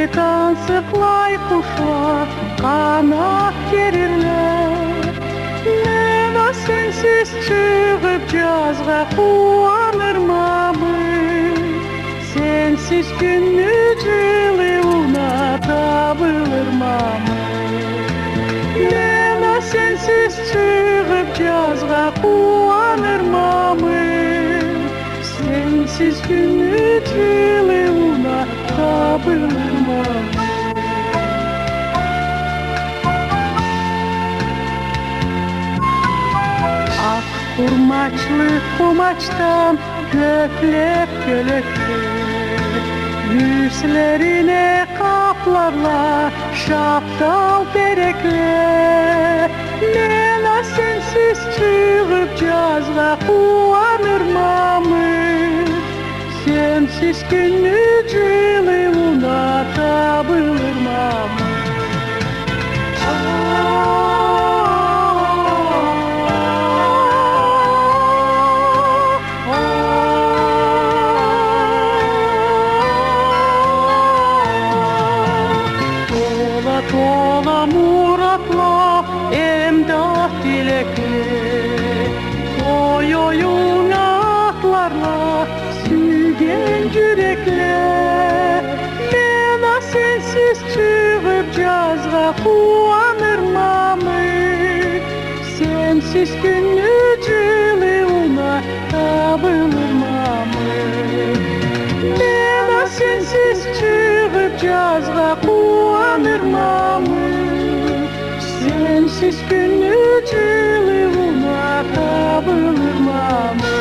Çıkan sıklay kuşlar kanat gerirler. Nena sensiz çıkıp cazga kuanırmamı. Sensiz günlü cılı unutabilirmamı. Nena sensiz çıkıp cazga kuanırmamı. Sensiz günlü cılı unutabilirmamı. Ak kurmaçlı kumaçtan köklek kölekler. Yüzlerine kaplarlar şaptal berekler. Nena sensiz çıkıp cazga kuanırmamı. Sensiz günlü cılı unutabilirmamı. Tola muratla emdat dilekler. Koyuyun atlarla sügen yürekler. Nena sensiz çıkıp cazga kuanırmamı. Sensiz günlü cılı unutabilirmamı. Nena sensiz çıkıp cazga kuanırmamı. Sensiz günlü cılı unutabilirmamı.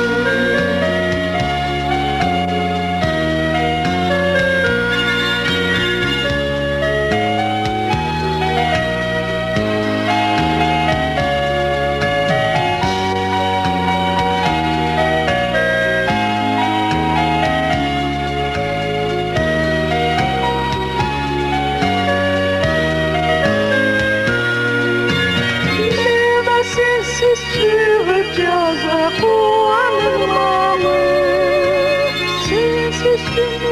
Sensiz çıkıp cazga kuanırmamı. Sensiz günlü